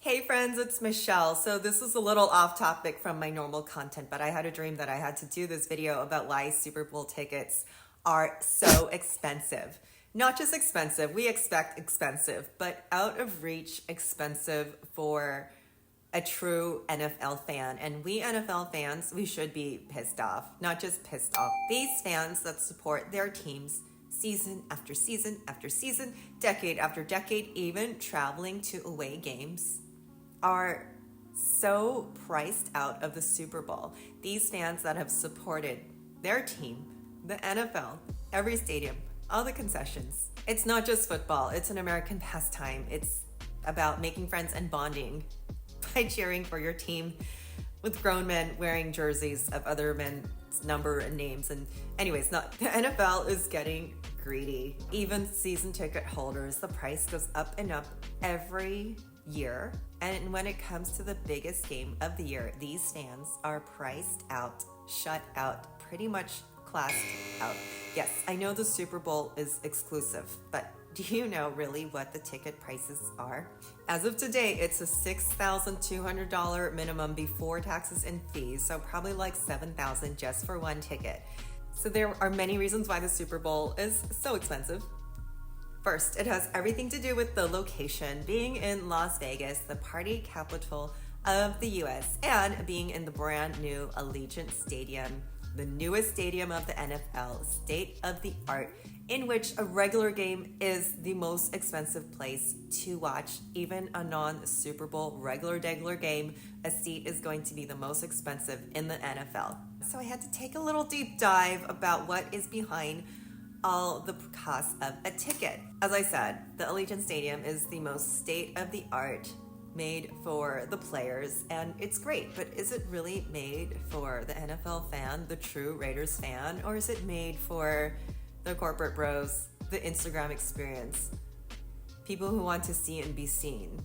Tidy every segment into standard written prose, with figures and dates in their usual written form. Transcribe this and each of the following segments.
Hey friends, it's Michelle. So this is a little off topic from my normal content, but I had a dream that I had to do this video about why Super Bowl tickets are so expensive. Not just expensive, we expect expensive, but out of reach expensive for a true NFL fan. And we NFL fans, we should be pissed off, not just pissed off. These fans that support their teams season after season after season, decade after decade, even traveling to away games, are so priced out of the Super Bowl. These fans that have supported their team, the NFL, every stadium, all the concessions. It's not just football, it's an American pastime. It's about making friends and bonding by cheering for your team with grown men wearing jerseys of other men's number and names. And anyways, the NFL is getting greedy. Even season ticket holders, the price goes up and up every year. And when it comes to the biggest game of the year, these fans are priced out, shut out, pretty much classed out. Yes, I know the Super Bowl is exclusive, but do you know really what the ticket prices are? As of today, it's a $6,200 minimum before taxes and fees, so probably like $7,000 just for one ticket. So there are many reasons why the Super Bowl is so expensive. First, it has everything to do with the location, being in Las Vegas, the party capital of the US, and being in the brand new Allegiant Stadium, the newest stadium of the NFL, state of the art, in which a regular game is the most expensive place to watch. Even a non-Super Bowl regular game, a seat is going to be the most expensive in the NFL. So I had to take a little deep dive about what is behind all the costs of a ticket. As I said, the Allegiant Stadium is the most state-of-the-art, made for the players, and it's great, but is it really made for the NFL fan, the true Raiders fan, or is it made for the corporate bros, the Instagram experience, people who want to see and be seen?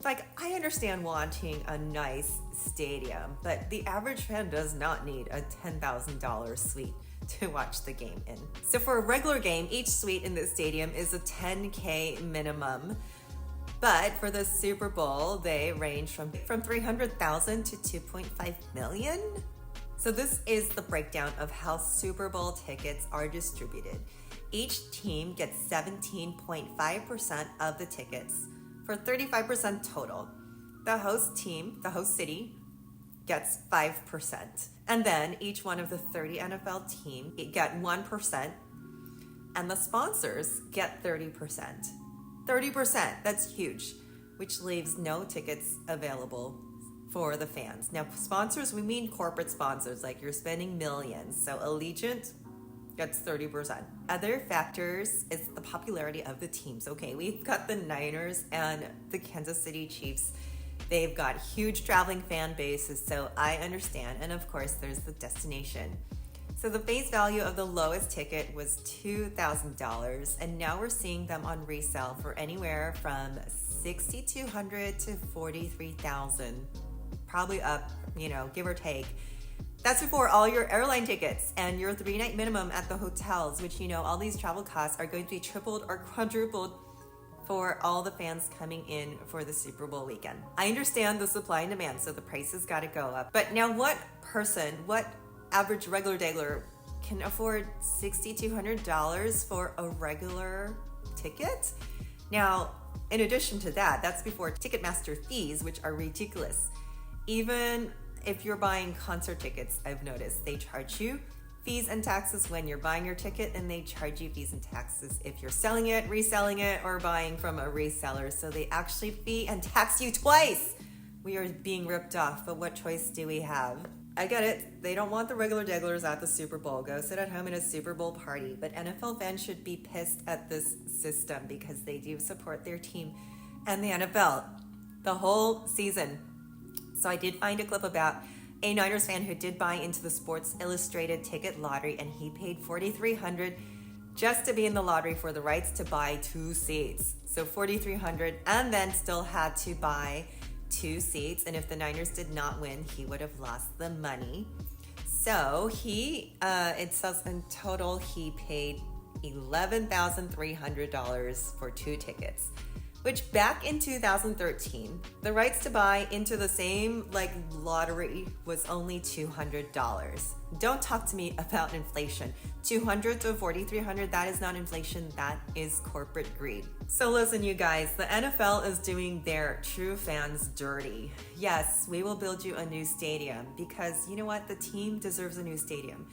Like, I understand wanting a nice stadium, but the average fan does not need a $10,000 suite to watch the game in. So for a regular game, each suite in the stadium is a $10K minimum. But for the Super Bowl, they range from $300,000 to $2.5 million. So this is the breakdown of how Super Bowl tickets are distributed. Each team gets 17.5% of the tickets for 35% total. The host team, the host city, gets 5%. And then each one of the 30 NFL teams get 1%, and the sponsors get 30%. 30%, that's huge, which leaves no tickets available for the fans. Now, sponsors, we mean corporate sponsors, like you're spending millions. So Allegiant gets 30%. Other factors is the popularity of the teams. Okay, we've got the Niners and the Kansas City Chiefs. They've got huge traveling fan bases, so I understand. And of course, there's the destination. So the face value of the lowest ticket was $2,000, and now we're seeing them on resale for anywhere from $6,200 to $43,000, probably up, give or take. That's before all your airline tickets and your 3-night minimum at the hotels, which all these travel costs are going to be tripled or quadrupled for all the fans coming in for the Super Bowl weekend. I understand the supply and demand, so the prices got to go up. But now what average regular dayler can afford $6,200 for a regular ticket? Now, in addition to that, that's before Ticketmaster fees, which are ridiculous. Even if you're buying concert tickets, I've noticed they charge you fees and taxes when you're buying your ticket, and they charge you fees and taxes if you're selling it, reselling it, or buying from a reseller. So they actually fee and tax you twice. We are being ripped off, but what choice do we have? I get it. They don't want the regular degglers at the Super Bowl. Go sit at home in a Super Bowl party. But NFL fans should be pissed at this system because they do support their team and the NFL the whole season. So I did find a clip about a Niners fan who did buy into the Sports Illustrated ticket lottery, and he paid $4,300 just to be in the lottery for the rights to buy 2 seats. So $4,300, and then still had to buy 2 seats, and if the Niners did not win, he would have lost the money. So it says in total he paid $11,300 for 2 tickets. which back in 2013, the rights to buy into the same lottery was only $200. Don't talk to me about inflation. 200 to 4,300, that is not inflation, that is corporate greed. So listen, you guys, the NFL is doing their true fans dirty. Yes, we will build you a new stadium because you know what? The team deserves a new stadium.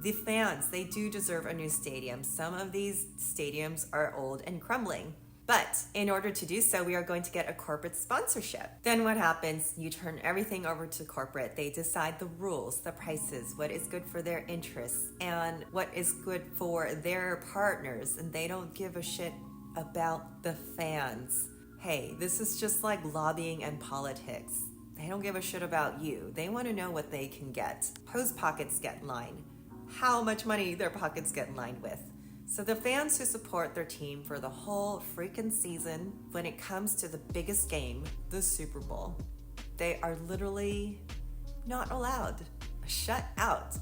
The fans, they do deserve a new stadium. Some of these stadiums are old and crumbling. But in order to do so, we are going to get a corporate sponsorship. Then what happens? You turn everything over to corporate. They decide the rules, the prices, what is good for their interests, and what is good for their partners. And they don't give a shit about the fans. Hey, this is just like lobbying and politics. They don't give a shit about you. They want to know what they can get. Whose pockets get lined? How much money their pockets get lined with. So the fans who support their team for the whole freaking season, when it comes to the biggest game, the Super Bowl, they are literally not allowed. Shut out.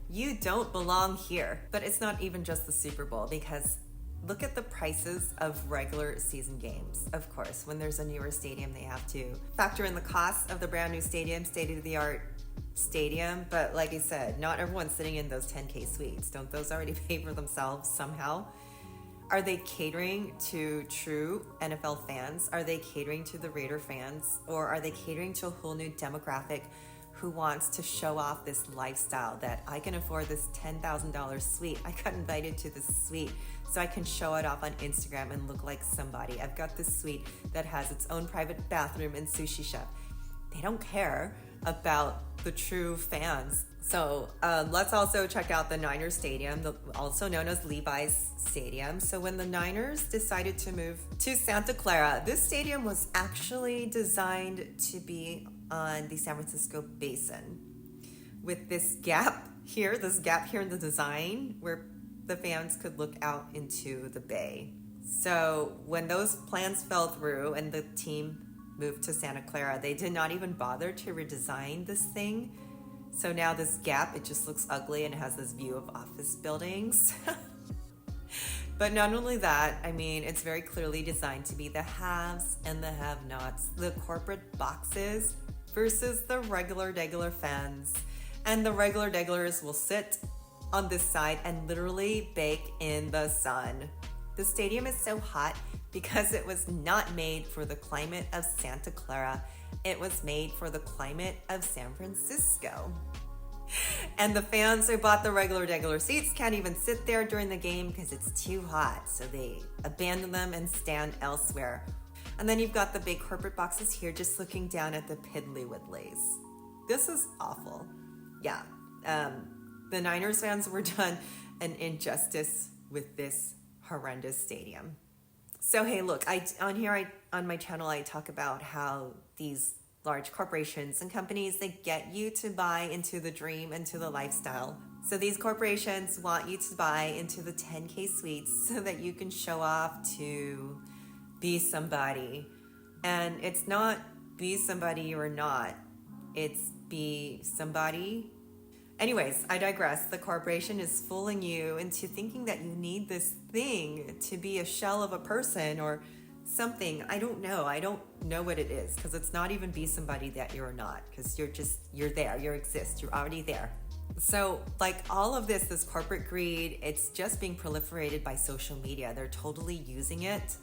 You don't belong here. But it's not even just the Super Bowl, because look at the prices of regular season games. Of course, when there's a newer stadium, they have to factor in the cost of the brand new stadium, state-of-the-art stadium. But like I said, not everyone's sitting in those 10K suites. Don't those already pay for themselves somehow? Are they catering to true NFL fans? Are they catering to the Raider fans? Or are they catering to a whole new demographic who wants to show off this lifestyle that I can afford this $10,000 suite? I got invited to this suite so I can show it off on Instagram and look like somebody. I've got this suite that has its own private bathroom and sushi chef. They don't care about the true fans. So let's also check out the Niners Stadium, also known as LEVI'S Stadium. So when the Niners decided to move to Santa Clara, this stadium was actually designed to be on the San Francisco Basin, with this gap here in the design where the fans could look out into the bay. So when those plans fell through and the team moved to Santa Clara, they did not even bother to redesign this thing. So now this gap, it just looks ugly and it has this view of office buildings. But not only that, I mean, it's very clearly designed to be the haves and the have-nots, the corporate boxes versus the regular fans. And the regulars will sit on this side and literally bake in the sun. The stadium is so hot because it was not made for the climate of Santa Clara. It was made for the climate of San Francisco. And the fans who bought the regular seats can't even sit there during the game because it's too hot. So they abandon them and stand elsewhere. And then you've got the big corporate boxes here just looking down at the Piddly Widdlies. This is awful. Yeah, the Niners fans were done an injustice with this horrendous stadium. So hey, look, on my channel, I talk about how these large corporations and companies, they get you to buy into the dream, into the lifestyle. So these corporations want you to buy into the 10K suites so that you can show off to be somebody. And it's not be somebody you are not. It's be somebody. Anyways, I digress. The corporation is fooling you into thinking that you need this thing to be a shell of a person or something. I don't know. I don't know what it is, because it's not even be somebody that you're not, because you're there. You exist. You're already there. So like all of this corporate greed, it's just being proliferated by social media. They're totally using it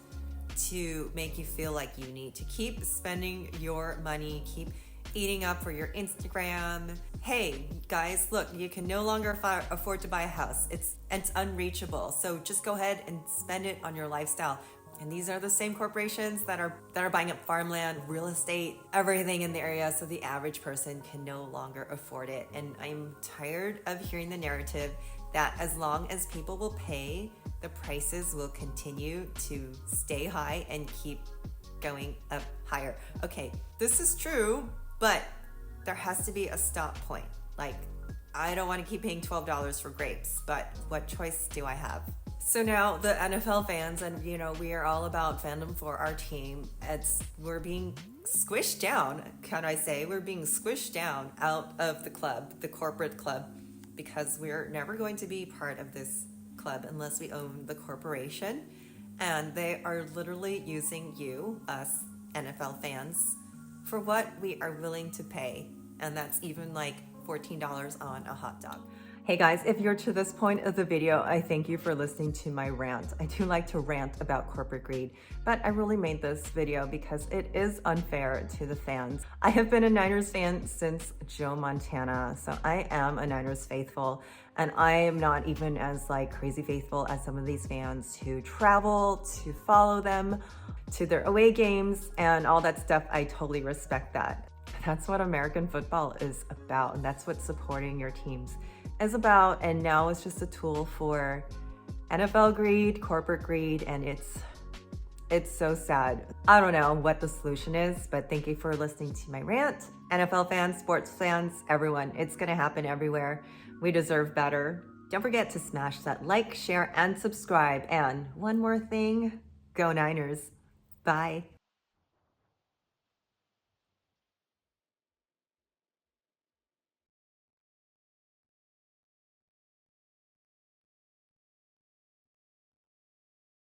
to make you feel like you need to keep spending your money, keep eating up for your Instagram. Hey guys, look, you can no longer afford to buy a house. It's unreachable. So just go ahead and spend it on your lifestyle. And these are the same corporations that are buying up farmland, real estate, everything in the area, so the average person can no longer afford it. And I'm tired of hearing the narrative that as long as people will pay, the prices will continue to stay high and keep going up higher. Okay, this is true, but there has to be a stop point. Like, I don't want to keep paying $12 for grapes, but what choice do I have? So now the NFL fans, and we are all about fandom for our team. We're being squished down, can I say? We're being squished down out of the club, the corporate club, because we're never going to be part of this club unless we own the corporation. And they are literally using you, us NFL fans, for what we are willing to pay. And that's even like $14 on a hot dog. Hey guys, if you're to this point of the video, I thank you for listening to my rant. I do like to rant about corporate greed, but I really made this video because it is unfair to the fans. I have been a Niners fan since Joe Montana, so I am a Niners faithful, and I am not even as like crazy faithful as some of these fans who travel to follow them to their away games and all that stuff. I totally respect that. That's what American football is about, and that's what supporting your teams is about. And now it's just a tool for NFL greed, corporate greed, and it's so sad. I don't know what the solution is, but thank you for listening to my rant. NFL fans, sports fans, everyone, it's gonna happen everywhere. We deserve better. Don't forget to smash that like, share, and subscribe. And one more thing, go Niners. Bye.